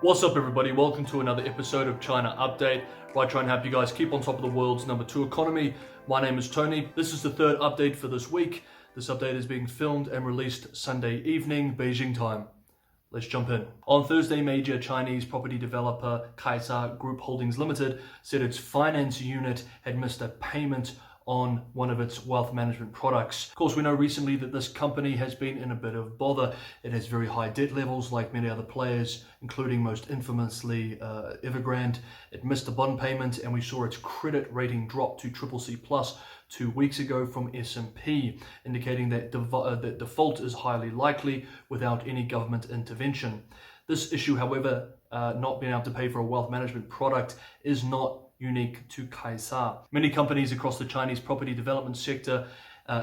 What's up, everybody? Welcome to another episode of China Update, where I try and help you guys keep on top of the world's number 2 economy. My name is Tony. This is the third update for this week. This update is being filmed and released Sunday evening, Beijing time. Let's jump in. On Thursday, major Chinese property developer Kaisa Group Holdings Limited said its finance unit had missed a payment on one of its wealth management products. Of course, we know recently that this company has been in a bit of bother. It has very high debt levels like many other players, including most infamously Evergrande. It missed a bond payment and we saw its credit rating drop to CCC+ 2 weeks ago from S&P, indicating that that default is highly likely without any government intervention. This issue, however, not being able to pay for a wealth management product is not unique to Kaisa. Many companies across the Chinese property development sector,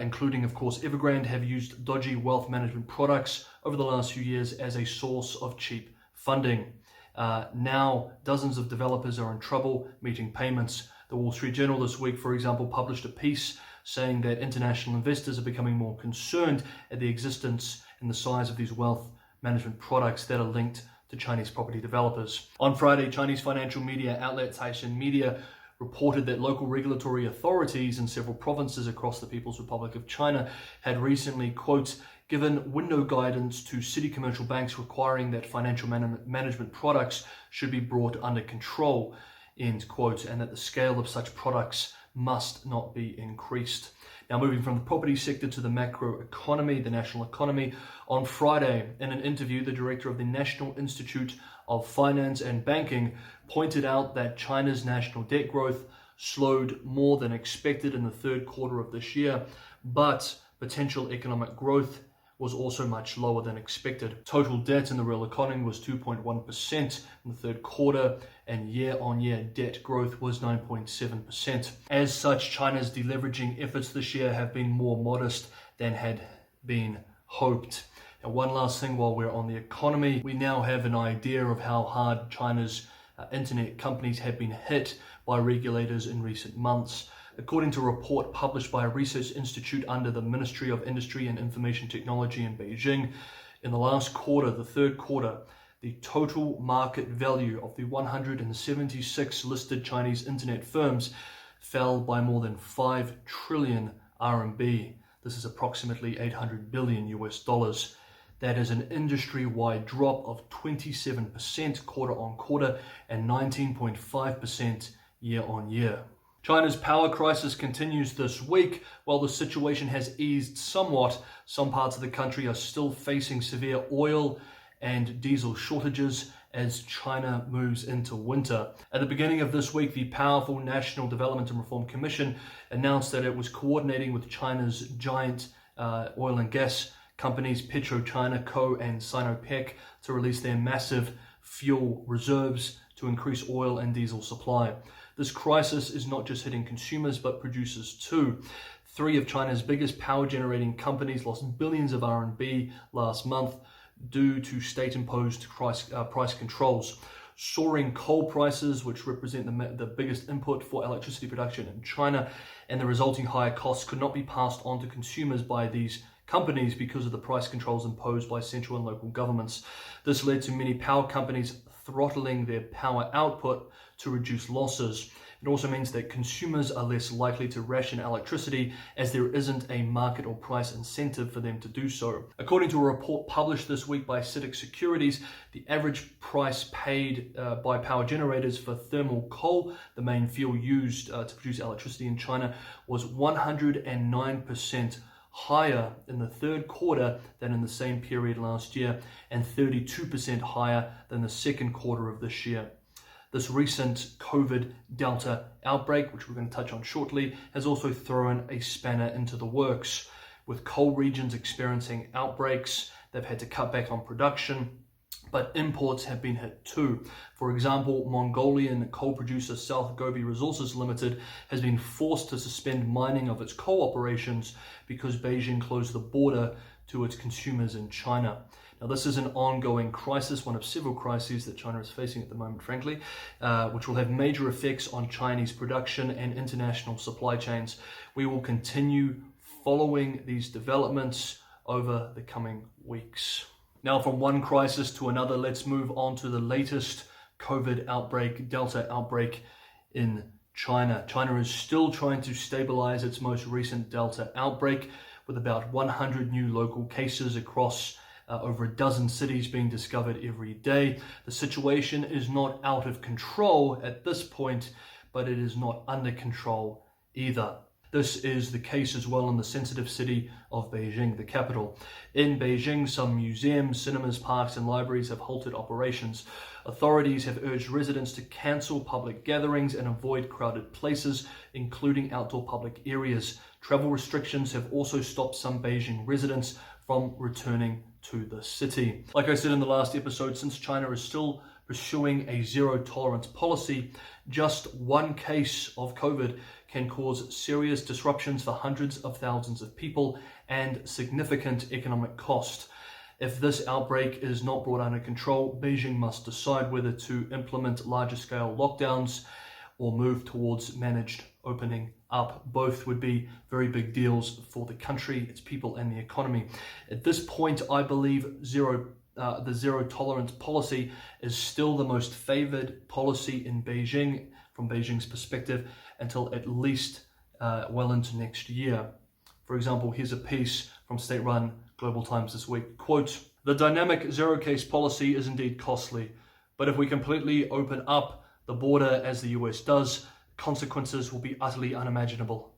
including of course Evergrande, have used dodgy wealth management products over the last few years as a source of cheap funding. Now dozens of developers are in trouble meeting payments. The Wall Street Journal this week, for example, published a piece saying that international investors are becoming more concerned at the existence and the size of these wealth management products that are linked to Chinese property developers. On Friday, Chinese financial media outlet Caixin Media reported that local regulatory authorities in several provinces across the People's Republic of China had recently, quote, given window guidance to city commercial banks requiring that financial management products should be brought under control, end quote, and that the scale of such products must not be increased. Now, moving from the property sector to the macro economy, the national economy, on Friday, in an interview, the director of the National Institute of Finance and Banking pointed out that China's national debt growth slowed more than expected in the third quarter of this year, but potential economic growth was also much lower than expected. Total debt in the real economy was 2.1% in the third quarter, and year-on-year debt growth was 9.7%. As such, China's deleveraging efforts this year have been more modest than had been hoped. And one last thing while we're on the economy, we now have an idea of how hard China's internet companies have been hit by regulators in recent months. According to a report published by a research institute under the Ministry of Industry and Information Technology in Beijing, in the last quarter, the third quarter, the total market value of the 176 listed Chinese internet firms fell by more than 5 trillion RMB. This is approximately $800 billion US. That is an industry-wide drop of 27% quarter-on-quarter and 19.5% year-on-year. China's power crisis continues this week. While the situation has eased somewhat, some parts of the country are still facing severe oil and diesel shortages as China moves into winter. At the beginning of this week, the powerful National Development and Reform Commission announced that it was coordinating with China's giant oil and gas companies PetroChina Co. and Sinopec to release their massive fuel reserves to increase oil and diesel supply. This crisis is not just hitting consumers, but producers too. 3 of China's biggest power generating companies lost billions of RMB last month due to state-imposed price controls. Soaring coal prices, which represent the biggest input for electricity production in China, and the resulting higher costs could not be passed on to consumers by these companies because of the price controls imposed by central and local governments. This led to many power companies throttling their power output to reduce losses. It also means that consumers are less likely to ration electricity as there isn't a market or price incentive for them to do so. According to a report published this week by CITIC Securities, the average price paid by power generators for thermal coal, the main fuel used to produce electricity in China, was 109% higher in the third quarter than in the same period last year, and 32% higher than the second quarter of this year. This recent COVID Delta outbreak, which we're going to touch on shortly, has also thrown a spanner into the works. With coal regions experiencing outbreaks, they've had to cut back on production, but imports have been hit too. For example, Mongolian coal producer South Gobi Resources Limited has been forced to suspend mining of its coal operations because Beijing closed the border to its consumers in China. Now, this is an ongoing crisis, one of several crises that China is facing at the moment, frankly, which will have major effects on Chinese production and international supply chains. We will continue following these developments over the coming weeks. Now, from one crisis to another, let's move on to the latest COVID outbreak, Delta outbreak in China. China is still trying to stabilize its most recent Delta outbreak, with about 100 new local cases across over a dozen cities being discovered every day. The situation is not out of control at this point, but it is not under control either. This is the case as well in the sensitive city of Beijing, the capital. In Beijing, some museums, cinemas, parks, and libraries have halted operations. Authorities have urged residents to cancel public gatherings and avoid crowded places, including outdoor public areas. Travel restrictions have also stopped some Beijing residents from returning to the city. Like I said in the last episode, since China is still pursuing a zero-tolerance policy, just one case of COVID can cause serious disruptions for hundreds of thousands of people and significant economic cost. If this outbreak is not brought under control, Beijing must decide whether to implement larger-scale lockdowns or move towards managed opening up. Both would be very big deals for the country, its people, and the economy. At this point, I believe the zero-tolerance policy is still the most favored policy in Beijing, from Beijing's perspective, until at least well into next year. For example, here's a piece from state-run Global Times this week. Quote, "The dynamic zero-case policy is indeed costly, but if we completely open up the border as the US does, consequences will be utterly unimaginable.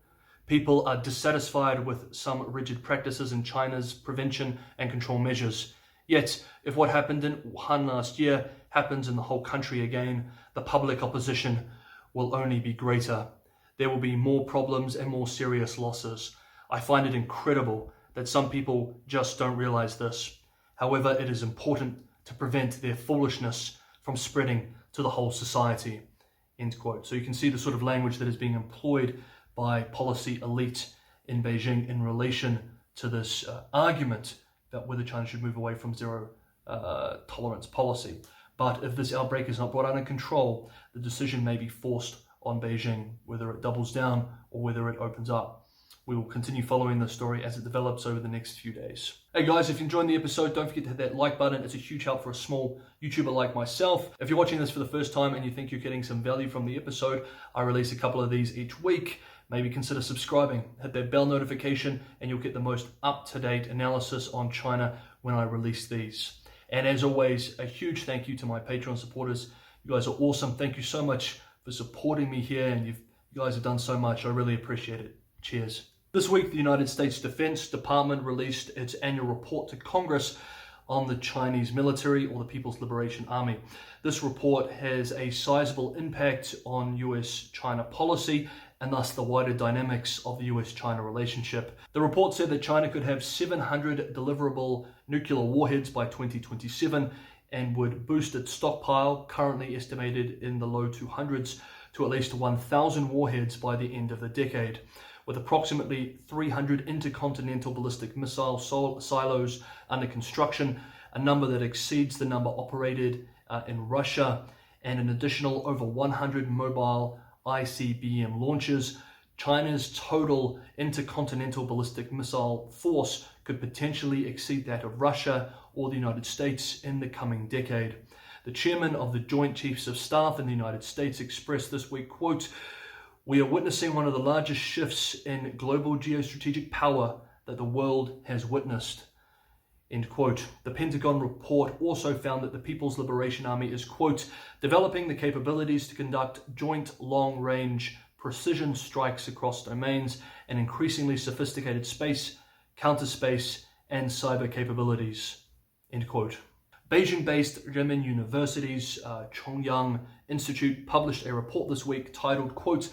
People are dissatisfied with some rigid practices in China's prevention and control measures. Yet, if what happened in Wuhan last year happens in the whole country again, the public opposition will only be greater. There will be more problems and more serious losses. I find it incredible that some people just don't realize this. However, it is important to prevent their foolishness from spreading to the whole society." End quote. So you can see the sort of language that is being employed by policy elite in Beijing in relation to this argument about whether China should move away from zero tolerance policy. But if this outbreak is not brought under control, the decision may be forced on Beijing, whether it doubles down or whether it opens up. We will continue following this story as it develops over the next few days. Hey guys, if you enjoyed the episode, don't forget to hit that like button. It's a huge help for a small YouTuber like myself. If you're watching this for the first time and you think you're getting some value from the episode, I release a couple of these each week. Maybe consider subscribing, hit that bell notification, and you'll get the most up-to-date analysis on China when I release these. And as always, a huge thank you to my Patreon supporters. You guys are awesome. Thank you so much for supporting me here, and you guys have done so much. I really appreciate it. Cheers. This week, the United States Defense Department released its annual report to Congress on the Chinese military, or the People's Liberation Army. This report has a sizable impact on US-China policy and thus the wider dynamics of the US-China relationship. The report said that China could have 700 deliverable nuclear warheads by 2027 and would boost its stockpile, currently estimated in the low 200s, to at least 1,000 warheads by the end of the decade. With approximately 300 intercontinental ballistic missile silos under construction, a number that exceeds the number operated in Russia, and an additional over 100 mobile ICBM launches, China's total intercontinental ballistic missile force could potentially exceed that of Russia or the United States in the coming decade. The chairman of the Joint Chiefs of Staff in the United States expressed this week, quote, "We are witnessing one of the largest shifts in global geostrategic power that the world has witnessed." End quote. The Pentagon report also found that the People's Liberation Army is, quote, "developing the capabilities to conduct joint long-range precision strikes across domains and increasingly sophisticated space, counterspace, and cyber capabilities." End quote. Beijing-based Renmin University's Chongyang Institute published a report this week titled, quote,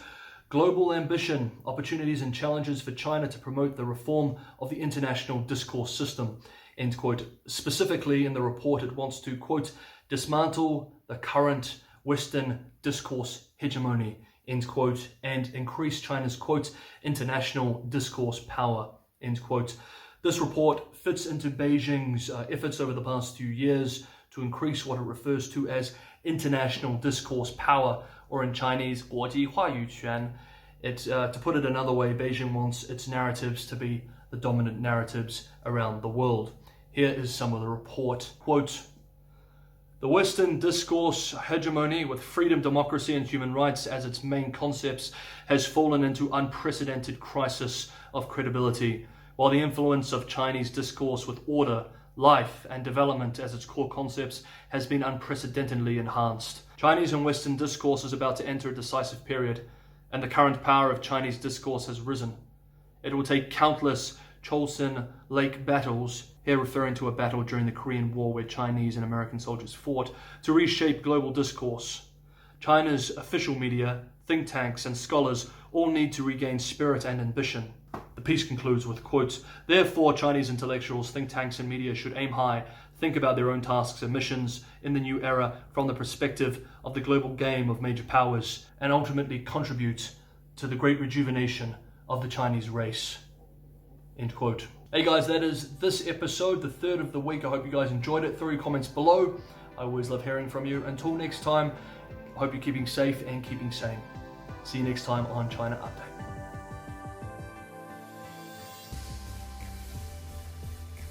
"Global Ambition, Opportunities and Challenges for China to Promote the Reform of the International Discourse System." End quote. Specifically in the report, it wants to, quote, "dismantle the current Western discourse hegemony," end quote, and increase China's, quote, "international discourse power," end quote. This report fits into Beijing's efforts over the past few years to increase what it refers to as international discourse power, or in Chinese, 国际话语权. To put it another way, Beijing wants its narratives to be the dominant narratives around the world. Here is some of the report. Quote, "The Western discourse hegemony with freedom, democracy and human rights as its main concepts has fallen into unprecedented crisis of credibility, while the influence of Chinese discourse with order, life and development as its core concepts has been unprecedentedly enhanced. Chinese and Western discourse is about to enter a decisive period, and the current power of Chinese discourse has risen. It will take countless Cholson Lake battles," here referring to a battle during the Korean War where Chinese and American soldiers fought, "to reshape global discourse. China's official media, think tanks and scholars all need to regain spirit and ambition." The piece concludes with, quote, "Therefore, Chinese intellectuals, think tanks and media should aim high, think about their own tasks and missions in the new era from the perspective of the global game of major powers, and ultimately contribute to the great rejuvenation of the Chinese race." End quote. Hey guys, that is this episode, the third of the week. I hope you guys enjoyed it. Throw your comments below. I always love hearing from you. Until next time, I hope you're keeping safe and keeping sane. See you next time on China Update.